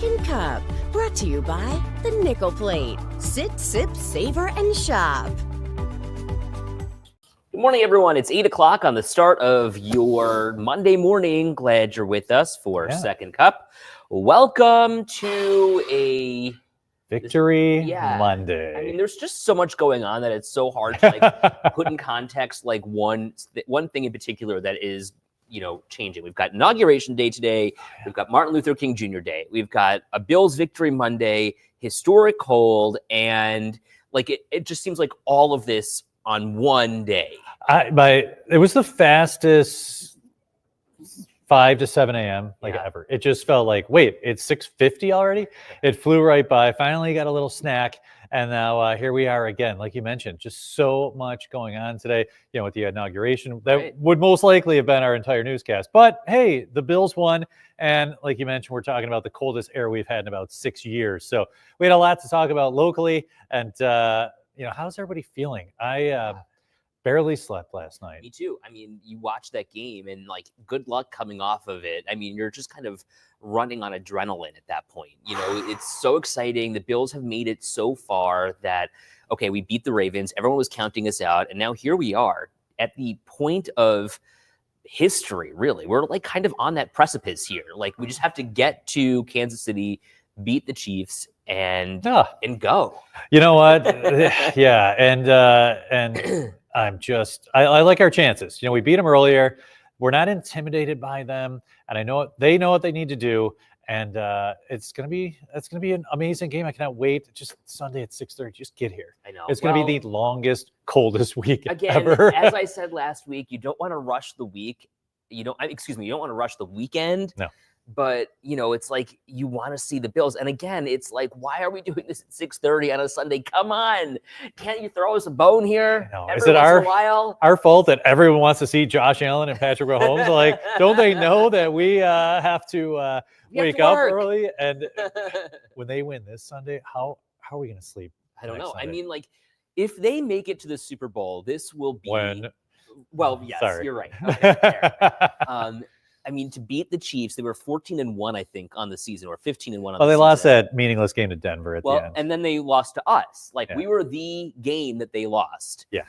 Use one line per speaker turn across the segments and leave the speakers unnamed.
Second Cup, brought to you by the Nickel Plate. Sit, sip, savor, and shop.
Good morning, everyone. It's 8 o'clock on the start of your Monday morning. Glad you're with us for Second Cup. Welcome to a
Victory Monday.
I mean, there's just so much going on that it's so hard to put in context one thing in particular that is, changing. We've got Inauguration Day today. We've got Martin Luther King Jr. Day. We've got a Bills Victory Monday, historic cold, and it just seems like all of this on one day.
It was the fastest 5 to 7 a.m. ever. It just felt like, wait, it's 6:50 already? It flew right by. Finally got a little snack. And now here we are again, like you mentioned, just so much going on today, with the inauguration. That would most likely have been our entire newscast. But hey, the Bills won. And like you mentioned, we're talking about the coldest air we've had in about 6 years. So we had a lot to talk about locally. And, how's everybody feeling? I barely slept last night.
Me too. I mean, you watch that game and good luck coming off of it. I mean, you're just kind of running on adrenaline at that point. It's so exciting. The Bills have made it so far that, okay, we beat the Ravens. Everyone was counting us out. And now here we are at the point of history, really. We're kind of on that precipice here. We just have to get to Kansas City, beat the Chiefs, and go.
You know what? Yeah. And I like our chances. We beat them earlier. We're not intimidated by them, and I know they know what they need to do. And it's gonna be an amazing game. I cannot wait. Just Sunday at 6:30. Just get here.
I know
it's gonna be the longest, coldest week ever.
Again, as I said last week, you don't want to rush the week. You don't want to rush the weekend.
No.
But, it's you want to see the Bills. And again, it's why are we doing this at 6:30 on a Sunday? Come on. Can't you throw us a bone here?
Is it our fault that everyone wants to see Josh Allen and Patrick Mahomes? Don't they know that we have to wake up early? And when they win this Sunday, how are we going to sleep?
I don't know.
Sunday?
I mean, if they make it to the Super Bowl, this will be... Well, yes,
Sorry.
You're right. Okay, fair. I mean, to beat the Chiefs, they were 14-1, I think, on the season, or 15-1 on the season.
Well, they lost that meaningless game to Denver at the end.
And then they lost to us. We were the game that they lost.
Yeah.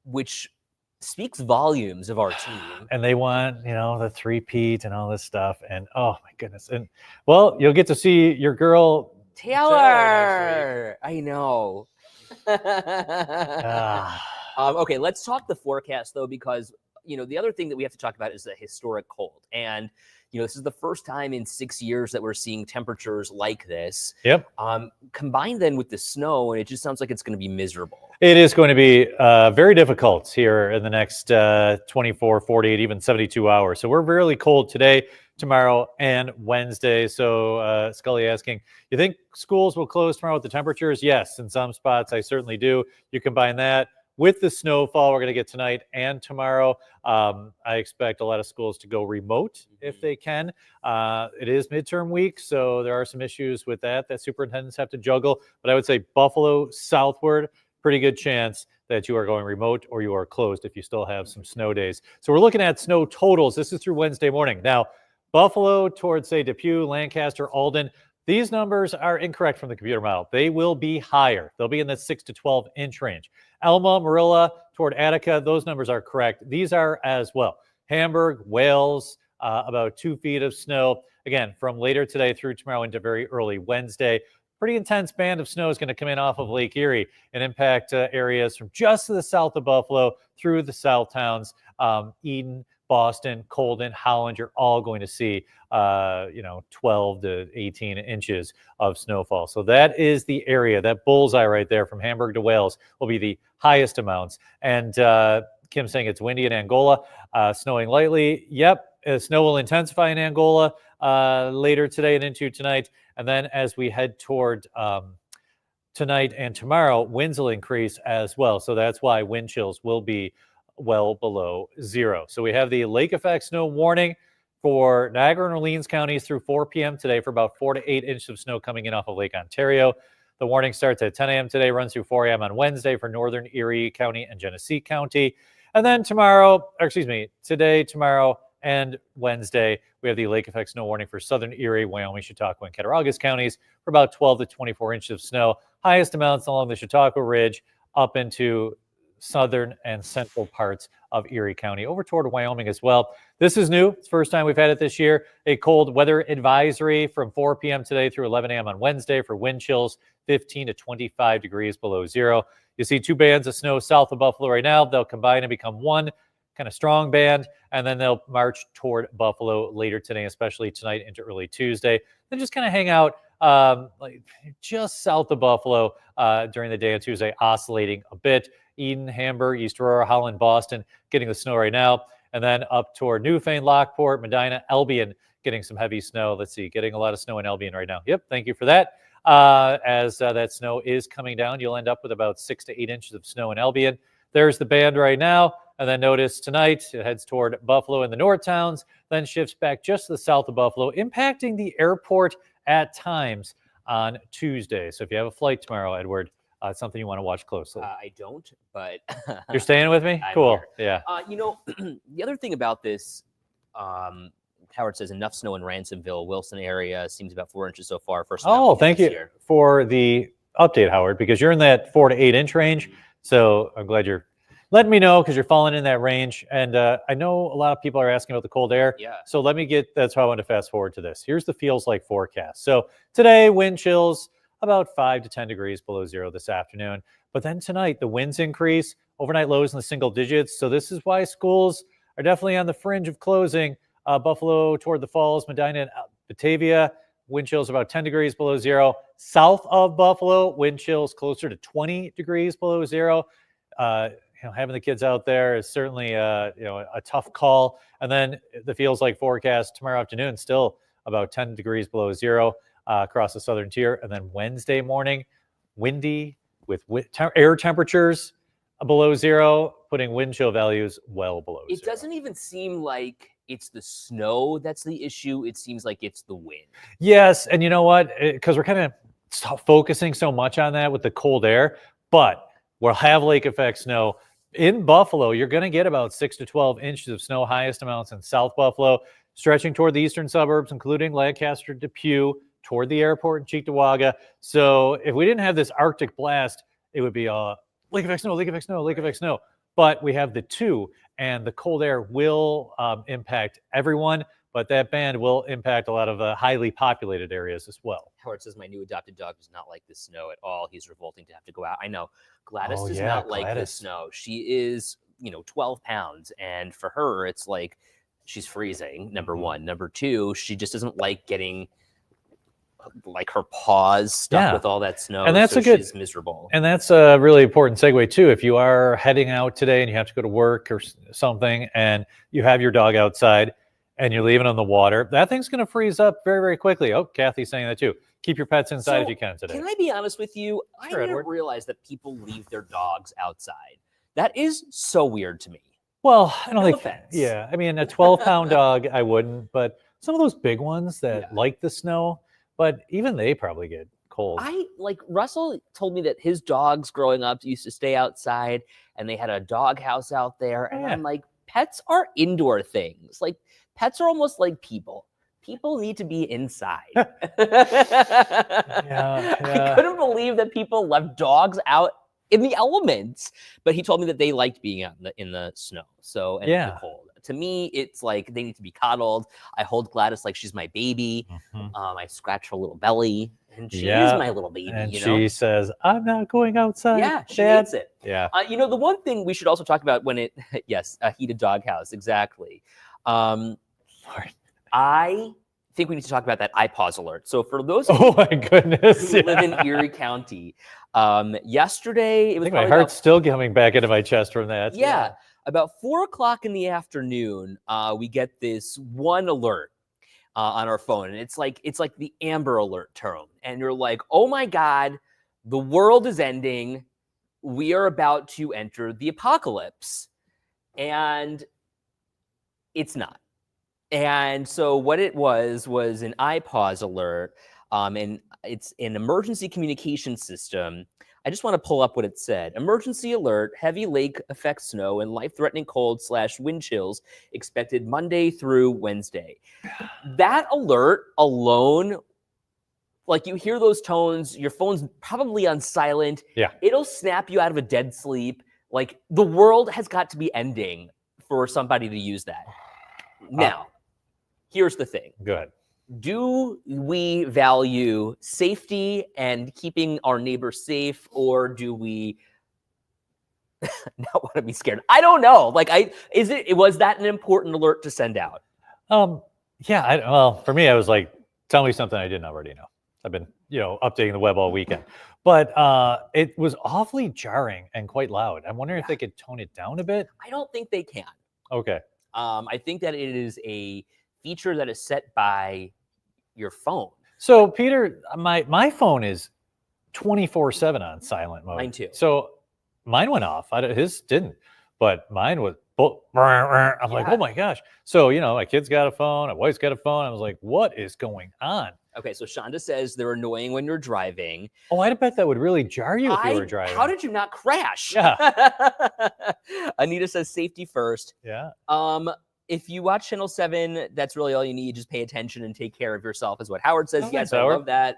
Which speaks volumes of our team.
And they want, the three-peat and all this stuff. And, oh, my goodness. And, well, you'll get to see your girl,
Taylor. I know. Okay, let's talk the forecast, though, because the other thing that we have to talk about is the historic cold. And, this is the first time in 6 years that we're seeing temperatures like this.
Yep.
Combined then with the snow, and it just sounds like it's going to be miserable.
It is going to be very difficult here in the next 24, 48, even 72 hours. So we're really cold today, tomorrow, and Wednesday. So Scully asking, you think schools will close tomorrow with the temperatures? Yes, in some spots, I certainly do. You combine that with the snowfall we're going to get tonight and tomorrow. I expect a lot of schools to go remote if they can. It is midterm week, so there are some issues with that superintendents have to juggle. But I would say Buffalo southward, pretty good chance that you are going remote or you are closed if you still have some snow days. So we're looking at snow totals. This is through Wednesday morning. Now, Buffalo towards, say, Depew, Lancaster, Alden, these numbers are incorrect from the computer model. They will be higher. They'll be in the 6 to 12 inch range. Elma, Marilla, toward Attica, those numbers are correct. These are as well. Hamburg, Wales, about 2 feet of snow. Again, from later today through tomorrow into very early Wednesday. Pretty intense band of snow is going to come in off of Lake Erie and impact areas from just to the south of Buffalo through the south towns, Eden, Boston, Colden, Holland. You're all going to see, 12 to 18 inches of snowfall. So that is the area, that bullseye right there from Hamburg to Wales will be the highest amounts. And Kim's saying it's windy in Angola, snowing lightly. Yep, snow will intensify in Angola later today and into tonight. And then as we head toward tonight and tomorrow, winds will increase as well. So that's why wind chills will be well below zero. So we have the lake effect snow warning for Niagara and Orleans counties through 4 p.m. today for about 4 to 8 inches of snow coming in off of Lake Ontario. The warning starts at 10 a.m. today, runs through 4 a.m. on Wednesday for Northern Erie County and Genesee County. And then today, tomorrow, and Wednesday, we have the lake effect snow warning for southern Erie, Wyoming, Chautauqua, and Cattaraugus counties for about 12 to 24 inches of snow. Highest amounts along the Chautauqua Ridge up into southern and central parts of Erie County, over toward Wyoming as well. This is new. It's the first time we've had it this year. A cold weather advisory from 4 p.m. today through 11 a.m. on Wednesday for wind chills 15 to 25 degrees below zero. You see two bands of snow south of Buffalo right now. They'll combine and become one kind of strong band, and then they'll march toward Buffalo later today, especially tonight into early Tuesday. Then just kind of hang out like just south of Buffalo during the day on Tuesday, oscillating a bit. Eden, Hamburg, East Aurora, Holland, Boston getting the snow right now. And then up toward Newfane, Lockport, Medina, Albion getting some heavy snow. Let's see, getting a lot of snow in Albion right now. Yep, thank you for that. As that snow is coming down, you'll end up with about 6 to 8 inches of snow in Albion. There's the band right now. And then notice tonight, it heads toward Buffalo and the North Towns, then shifts back just to the south of Buffalo, impacting the airport at times on Tuesday. So if you have a flight tomorrow, Edward, it's something you want to watch closely.
I don't, but
you're staying with me? Cool.
Here.
Yeah.
The other thing about this, Howard says enough snow in Ransomville, Wilson area seems about 4 inches so far.
Thank you for the update, Howard, because you're in that 4 to 8 inch range. So I'm glad you're letting me know because you're falling in that range. And I know a lot of people are asking about the cold air.
Yeah.
So that's how I want to fast forward to this. Here's the feels like forecast. So today, wind chills about 5 to 10 degrees below zero this afternoon. But then tonight, the winds increase, overnight lows in the single digits. So this is why schools are definitely on the fringe of closing. Buffalo toward the Falls, Medina, and Batavia, wind chills about 10 degrees below zero. South of Buffalo, wind chills closer to 20 degrees below zero. Having the kids out there is certainly a tough call. And then the feels like forecast tomorrow afternoon, still about 10 degrees below zero across the southern tier. And then Wednesday morning, windy with air temperatures below zero, putting wind chill values well below zero.
It doesn't even seem like it's the snow that's the issue. It seems like it's the wind.
Yes, and you know what? Because we're kind of focusing so much on that with the cold air, but we'll have lake effect snow. In Buffalo, you're going to get about 6 to 12 inches of snow, highest amounts in South Buffalo, stretching toward the eastern suburbs, including Lancaster, Depew, toward the airport in Cheektowaga. So if we didn't have this Arctic blast, it would be lake effect snow, lake effect snow, lake effect snow. But we have the two, and the cold air will impact everyone, but that band will impact a lot of highly populated areas as well.
Howard says, my new adopted dog does not like the snow at all. He's revolting to have to go out. I know. Gladys does not like the snow. She is, 12 pounds. And for her, it's like she's freezing, number one. Number two, she just doesn't like getting like her paws stuck with all that snow.
And that's
she's miserable.
And that's a really important segue too. If you are heading out today and you have to go to work or something and you have your dog outside and you're leaving on the water, that thing's going to freeze up very, very quickly. Oh, Kathy's saying that too. Keep your pets inside if you can today.
Can I be honest with you?
Sure,
I didn't realize that people leave their dogs outside. That is so weird to me.
Well, I don't think.
Offense.
Yeah, I mean, a 12-pound dog, I wouldn't, but some of those big ones that like the snow, but even they probably get cold.
Russell told me that his dogs growing up used to stay outside, and they had a dog house out there. And I'm like, pets are indoor things. Like, pets are almost like people. People need to be inside. I couldn't believe that people left dogs out in the elements, but he told me that they liked being out in the snow. So, and the cold. To me, it's like they need to be coddled. I hold Gladys like she's my baby. I scratch her little belly, and she is my little baby.
And she says, "I'm not going outside."
Yeah, she hates it.
Yeah.
The one thing we should also talk about when a heated doghouse, exactly. I think we need to talk about that iPause alert. So for those of
you my goodness,
who live in Erie County, yesterday it was.
I think my heart's still coming back into my chest from that.
Yeah. About 4:00 in the afternoon, we get this one alert on our phone, and it's like the Amber Alert tone, and you're like, "Oh my God, the world is ending. We are about to enter the apocalypse," and it's not. And so what it was an iPause alert, and it's an emergency communication system. I just want to pull up what it said. Emergency alert, heavy lake effect snow, and life-threatening cold/wind chills expected Monday through Wednesday. That alert alone, like you hear those tones, your phone's probably on silent.
Yeah.
It'll snap you out of a dead sleep. Like the world has got to be ending for somebody to use that. Now, here's the thing.
Good.
Do we value safety and keeping our neighbors safe, or do we not want to be scared? I don't know. Like, was that an important alert to send out?
Yeah. Well, for me, I was like, tell me something I didn't already know. I've been, updating the web all weekend, but it was awfully jarring and quite loud. I'm wondering if they could tone it down a bit.
I don't think they can.
Okay.
I think that it is a feature that is set by your phone.
So, Peter, my phone is 24/7 on silent mode.
Mine too.
So mine went off. His didn't, but mine was. I'm like, oh my gosh. So, my kid's got a phone, my wife's got a phone. I was like, what is going on?
Okay, so Shonda says they're annoying when you're driving.
Oh, I bet that would really jar you if you were driving.
How did you not crash?
Yeah.
Anita says safety first.
Yeah.
If you watch Channel 7, that's really all you need. Just pay attention and take care of yourself, is what Howard says.
Oh,
yes,
thanks,
I
Howard.
love that.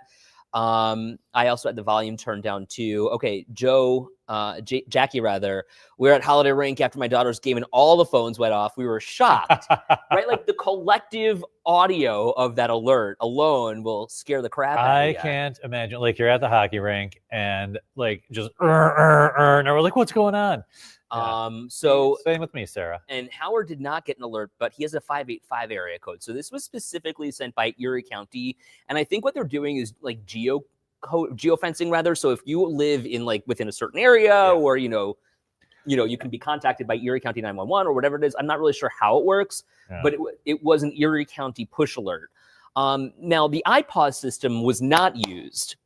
I also had the volume turned down too. Okay, Jackie rather. We were at Holiday Rink after my daughter's game and all the phones went off. We were shocked, right? Like the collective audio of that alert alone will scare the crap out of you.
I can't imagine. Like you're at the hockey rink and like just and we're like, what's going on? Yeah.
So
same with me, Sarah.
And Howard did not get an alert, but he has a 585 area code. So this was specifically sent by Erie County. And I think what they're doing is like geofencing rather. So if you live in like within a certain area or, you can be contacted by Erie County 911 or whatever it is. I'm not really sure how it works, but it was an Erie County push alert. Now the iPause system was not used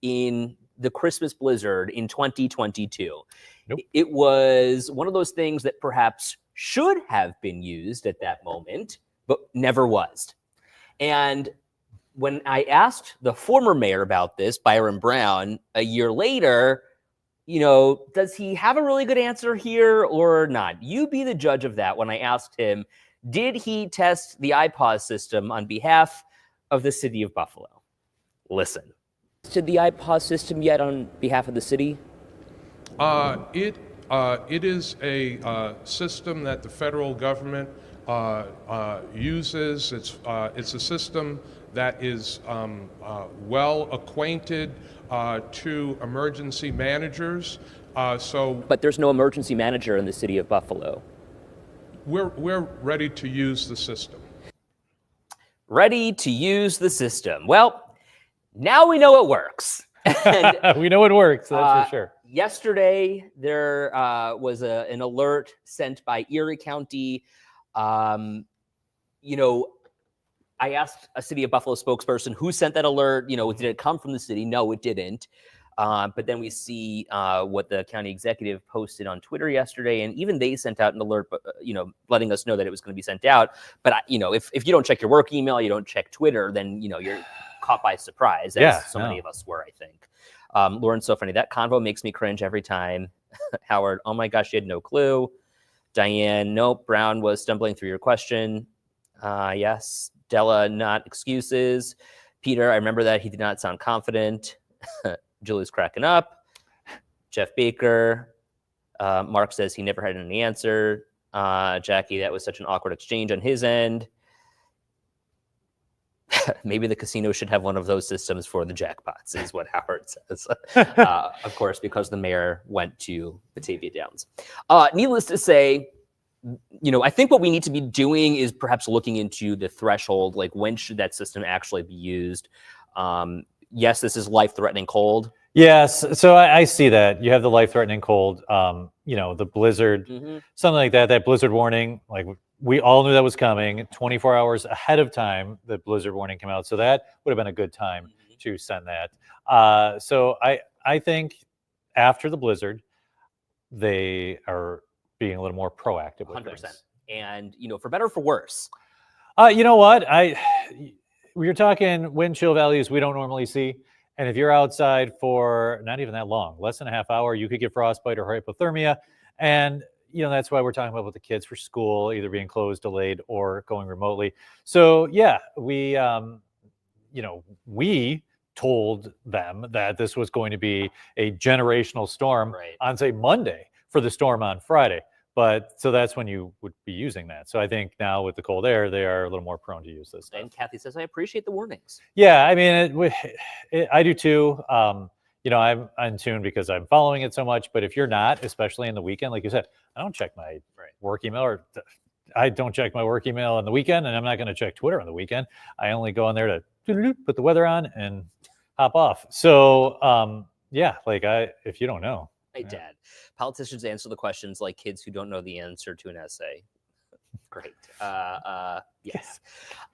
in the Christmas blizzard in 2022.
Nope.
It was one of those things that perhaps should have been used at that moment, but never was. And when I asked the former mayor about this, Byron Brown, a year later, does he have a really good answer here or not? You be the judge of that when I asked him, did he test the iPause system on behalf of the city of Buffalo? Listen. Did the iPause system yet on behalf of the city?
It is a system that the federal government uses. It's a system that is well acquainted to emergency managers.
But there's no emergency manager in the city of Buffalo.
We're ready to use the system.
Ready to use the system. Well, now we know it works. And,
we know it works, that's for sure.
Yesterday, there was an alert sent by Erie County. I asked a City of Buffalo spokesperson who sent that alert. Did it come from the city? No, it didn't. But then we see what the county executive posted on Twitter yesterday, and even they sent out an alert, letting us know that it was going to be sent out. But if you don't check your work email, you don't check Twitter, then you're caught by surprise, as many of us were, I think. Lauren's so funny. That convo makes me cringe every time. Howard, oh my gosh, you had no clue. Diane, nope. Brown was stumbling through your question. Yes. Della, not excuses. Peter, I remember that. He did not sound confident. Julie's cracking up. Jeff Baker. Mark says he never had any answer. Jackie, that was such an awkward exchange on his end. Maybe the casino should have one of those systems for the jackpots, is what Howard says. Of course, because the mayor went to Batavia Downs. Needless to say, I think what we need to be doing is perhaps looking into the threshold, like when should that system actually be used? Yes, this is life-threatening cold.
Yes, so I see that. You have the life-threatening cold, the blizzard, something like that, that blizzard warning, like we all knew that was coming 24 hours ahead of time. The blizzard warning came out. So that would have been a good time to send that. So I think after the blizzard, they are being a little more proactive with 100%. Things.
And, for better or for worse.
You know what? We're talking wind chill values we don't normally see. And if you're outside for not even that long, less than a half hour, you could get frostbite or hypothermia. And, that's why we're talking about with the kids for school, either being closed, delayed, or going remotely. So, yeah, we told them that this was going to be a generational storm on, say, Monday for the storm on Friday. But so that's when you would be using that. So I think now with the cold air, they are a little more prone to use this stuff.
And Kathy says, I appreciate the warnings.
Yeah, I mean, I do too. I'm in tune because I'm following it so much. But if you're not, especially in the weekend, like you said, I don't check my work email, or I don't check my work email on the weekend, and I'm not going to check Twitter on the weekend. I only go on there to put the weather on and hop off. So, if you don't know.
Hey, Dad, politicians answer the questions like kids who don't know the answer to an essay. Great. Yes.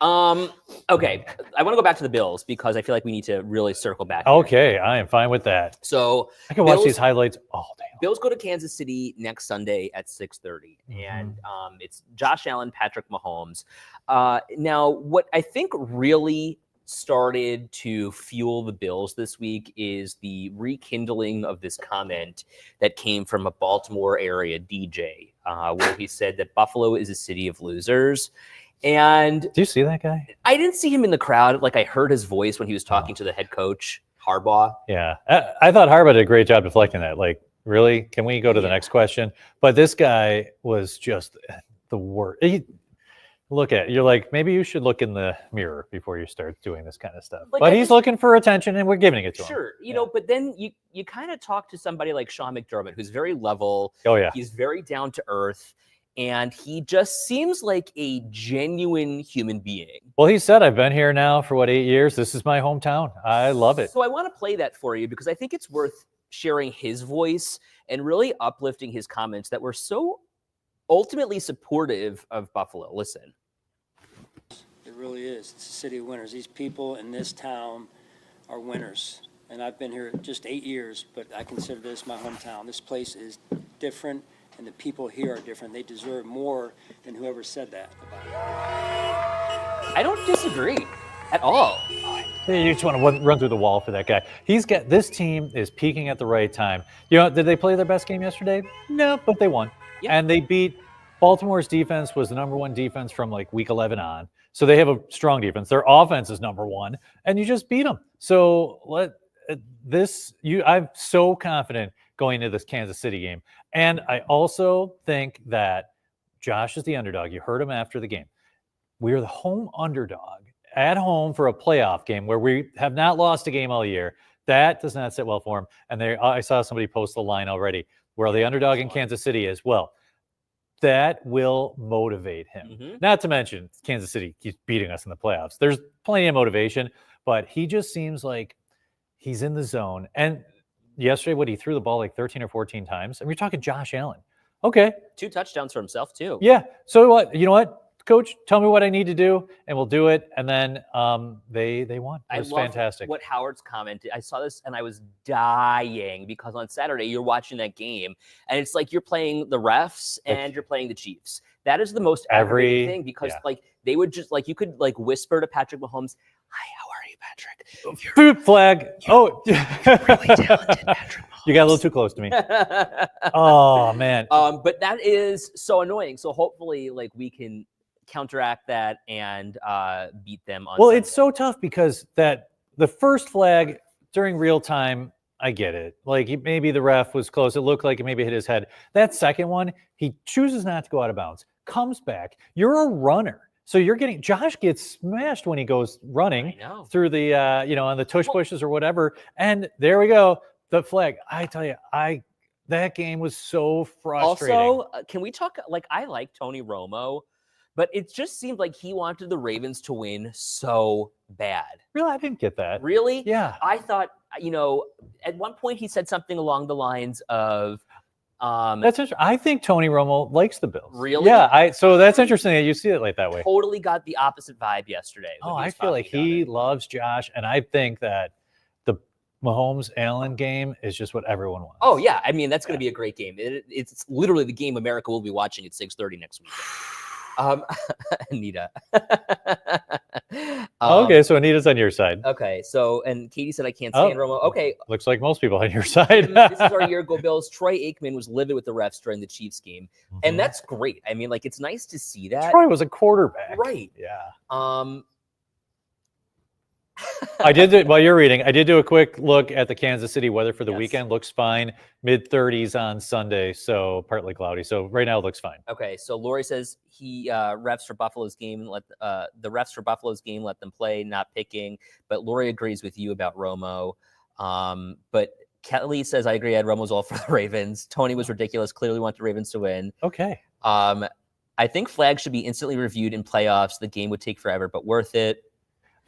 Okay. I want to go back to the Bills because I feel like we need to really circle back.
Okay. I am fine with that.
So
I can watch these highlights all day.
Bills go to Kansas City next Sunday at 6:30, and it's Josh Allen, Patrick Mahomes. Now, what I think really started to fuel the Bills this week is the rekindling of this comment that came from a Baltimore area DJ, where he said that Buffalo is a city of losers. And
do you see that guy?
I didn't see him in the crowd. Like, I heard his voice when he was talking to the head coach, Harbaugh.
Yeah. I thought Harbaugh did a great job deflecting that. Like, really? Can we go to the next question? But this guy was just the worst. Look at it. You're like, maybe you should look in the mirror before you start doing this kind of stuff. Like, but he's looking for attention, and we're giving it to him.
Sure, you know, but then you kind of talk to somebody like Sean McDermott, who's very level.
Oh, yeah.
He's very down to earth, and he just seems like a genuine human being.
Well, he said, I've been here now for, 8 years? This is my hometown. I love it.
So I want to play that for you because I think it's worth sharing his voice and really uplifting his comments that were so ultimately supportive of Buffalo. Listen.
It really is. It's a city of winners. These people in this town are winners. And I've been here just 8 years, but I consider this my hometown. This place is different, and the people here are different. They deserve more than whoever said that about it.
I don't disagree at all.
You just want to run through the wall for that guy. This team is peaking at the right time. Did they play their best game yesterday? No, but they won. Yeah. And they beat Baltimore's defense was the number one defense from week 11 on. So they have a strong defense. Their offense is number one, and you just beat them. So I'm so confident going into this Kansas City game. And I also think that Josh is the underdog. You heard him after the game. We are the home underdog at home for a playoff game where we have not lost a game all year. That does not sit well for him. And I saw somebody post the line already where the underdog in Kansas City is. Well, that will motivate him. Mm-hmm. Not to mention Kansas City keeps beating us in the playoffs. There's plenty of motivation, but he just seems like he's in the zone. And yesterday, he threw the ball 13 or 14 times. And we're talking Josh Allen. Okay.
2 touchdowns for himself, too.
Yeah. So what? You know what? Coach, tell me what I need to do, and we'll do it. And then they won. It was fantastic.
What Howard's commented. I saw this, and I was dying because on Saturday you're watching that game, and it's like you're playing the refs and you're playing the Chiefs. That is the most aggravating thing because they would just you could whisper to Patrick Mahomes, "Hi, how are you, Patrick?"
Food flag.
You're really talented, Patrick Mahomes.
You got a little too close to me. Oh man.
But that is so annoying. So hopefully, we can counteract that and beat them on Sunday.
It's so tough because the first flag during real time, I get it. Maybe the ref was close. It looked like it maybe hit his head. That second one, he chooses not to go out of bounds, comes back. You're a runner. So Josh gets smashed when he goes running through the, on the tush pushes or whatever. And there we go. The flag. I tell you, that game was so frustrating.
Also, can we talk, I like Tony Romo, but it just seemed like he wanted the Ravens to win so bad.
Really? I didn't get that.
Really?
Yeah.
I thought, at one point he said something along the lines of,
that's interesting. I think Tony Romo likes the Bills.
Really?
Yeah. So that's interesting that you see it that way.
Totally got the opposite vibe yesterday.
I feel like he loves Josh, and I think that the Mahomes-Allen game is just what everyone wants.
Oh yeah, I mean that's going to be a great game. It's literally the game America will be watching at 6:30 next week. Anita.
Okay, so Anita's on your side.
Okay, so and Katie said I can't stand Romo. Okay,
Looks like most people on your side.
this is our year. Go Bills. Troy Aikman was livid with the refs during the Chiefs game, and that's great. I mean, like it's nice to see that.
Troy was a quarterback,
right?
Yeah. I did do, while you're reading, I did do a quick look at the Kansas City weather for the weekend. Looks fine. Mid-30s on Sunday, so partly cloudy. So right now it looks fine.
Okay, so Lori says the refs for Buffalo's game let them play, not picking. But Lori agrees with you about Romo. But Kelly says I agree. Ed Romo's all for the Ravens. Tony was ridiculous. Clearly want the Ravens to win.
Okay.
I think flags should be instantly reviewed in playoffs. The game would take forever, but worth it.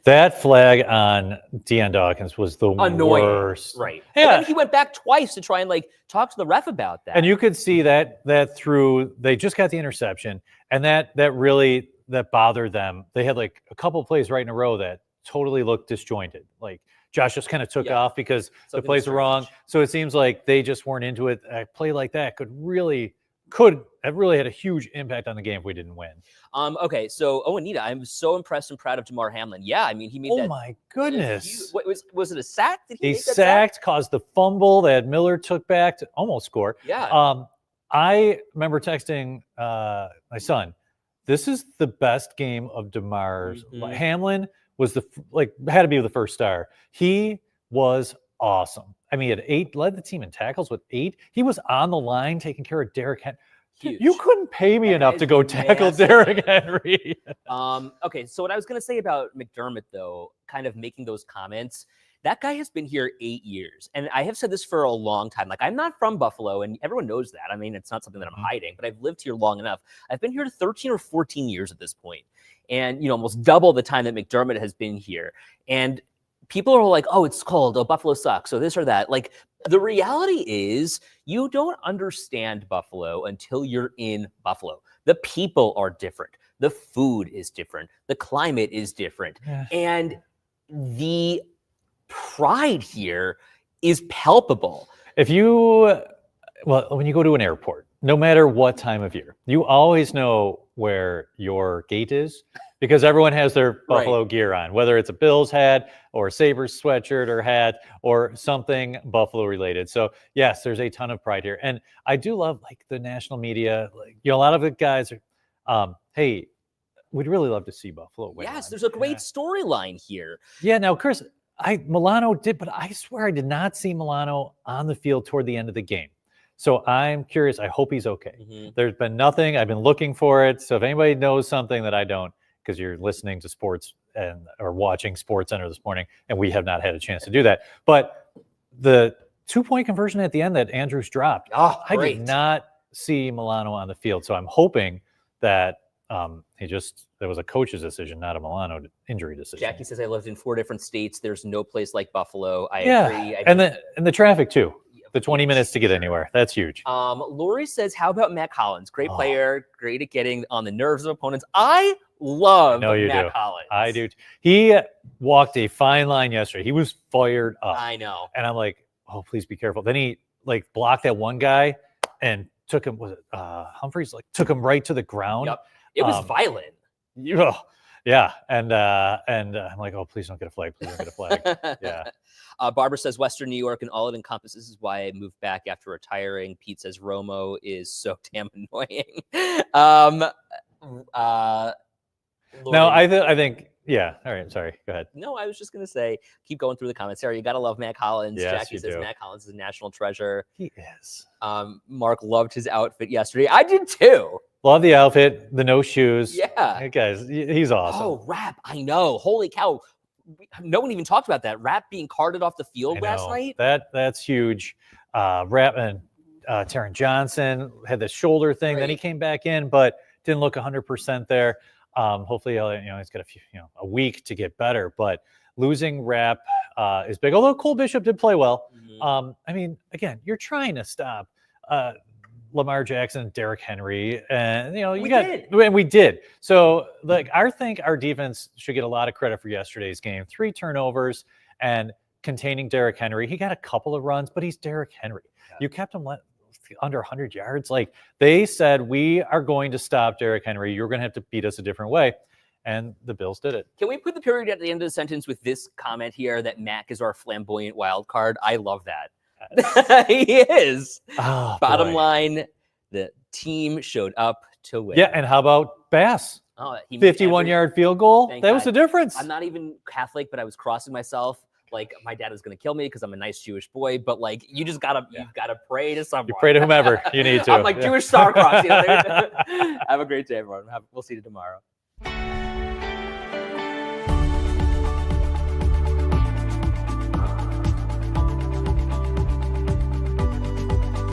That flag on Deion Dawkins was the
Annoying.
worst.
Right.
Yeah.
And then he went back twice to try and like talk to the ref about that.
And you could see that through, they just got the interception, and that really bothered them. They had like a couple plays right in a row that totally looked disjointed. Like Josh just kind of took off because the plays were wrong. So it seems like they just weren't into it. A play like that could have really had a huge impact on the game if we didn't win.
Okay, so Anita, I'm so impressed and proud of Damar Hamlin. Yeah, I mean he made that.
Oh my goodness!
What was it a sack? Did
he
make that
sacked, caused the fumble that Miller took back to almost score.
Yeah.
I remember texting my son, "This is the best game of Damar's." Hamlin was had to be the first star. He was awesome. I mean, he had 8, led the team in tackles with 8. He was on the line taking care of Derrick Henry. Huge. You couldn't pay me enough to go tackle Derrick Henry.
Okay, so what I was going to say about McDermott, though, kind of making those comments, that guy has been here 8 years. And I have said this for a long time. Like, I'm not from Buffalo, and everyone knows that. I mean, it's not something that I'm hiding, but I've lived here long enough. I've been here 13 or 14 years at this point, and, almost double the time that McDermott has been here. And people are like, oh, it's cold. Oh, Buffalo sucks. So this or that. Like, the reality is you don't understand Buffalo until you're in Buffalo. The people are different. The food is different. The climate is different. Yeah. And the pride here is palpable.
When you go to an airport, no matter what time of year, you always know where your gate is because everyone has their Buffalo gear on, whether it's a Bills hat or a Sabres sweatshirt or hat or something Buffalo related. So yes, there's a ton of pride here. And I do love like the national media, a lot of the guys are, hey, we'd really love to see Buffalo win.
Yes, there's a great storyline here.
Yeah, now Chris, Milano did, but I swear I did not see Milano on the field toward the end of the game. So I'm curious. I hope he's okay. There's been nothing. I've been looking for it. So if anybody knows something that I don't, because you're listening to sports or watching SportsCenter this morning, and we have not had a chance to do that. But the 2-point conversion at the end that Andrews dropped, I did not see Milano on the field. So I'm hoping that there was a coach's decision, not a Milano injury decision.
Jackie says I lived in 4 different states. There's no place like Buffalo. I agree.
And the traffic too. The 20 minutes to get anywhere. That's huge.
Lori says, how about Matt Collins? Great player, great at getting on the nerves of opponents. I love Matt Collins.
I do. He walked a fine line yesterday. He was fired up.
I know.
And I'm like, oh, please be careful. Then he blocked that one guy and took him, Humphreys, took him right to the ground.
Yep. It was violent.
Yeah. And I'm like, oh, please don't get a flag. Please don't get a flag. Yeah.
Barbara says Western New York and all it encompasses is why I moved back after retiring. Pete says Romo is so damn annoying.
No, I think, yeah. All right. Sorry. Go ahead.
No, I was just going to say, keep going through the comments. Sarah, you got to love Matt Collins.
Yes,
Jackie says Matt Collins is a national treasure.
He is.
Mark loved his outfit yesterday. I did too.
Love the outfit, the no shoes.
Yeah.
Hey guys, he's awesome.
Oh, Rap. I know. Holy cow. No one even talked about that. Rap being carted off the field last night.
That's huge. Rap and Taron Johnson had the shoulder thing. Then he came back in, but didn't look 100% there. Hopefully, he's got a week to get better. But losing Rap is big. Although Cole Bishop did play well. I mean, again, you're trying to stop Lamar Jackson, Derrick Henry, and we did. So I think our defense should get a lot of credit for yesterday's game. 3 turnovers and containing Derrick Henry. He got a couple of runs, but he's Derrick Henry. Yeah. You kept him under 100 yards. Like they said, we are going to stop Derrick Henry. You're going to have to beat us a different way. And the Bills did it.
Can we put the period at the end of the sentence with this comment here that Mac is our flamboyant wild card? I love that. He is.
Oh,
Bottom
boy.
line, the team showed up to win.
Yeah, and how about Bass?
Oh, he made
51-yard field goal.
Thank
That was
God.
the difference.
I'm not even Catholic, but I was crossing myself. Like my dad was going to kill me because I'm a nice Jewish boy. But like you just gotta, you've got to pray to someone.
You pray to whomever you need to.
I'm like Jewish star cross. You know? Have a great day, everyone. We'll see you tomorrow.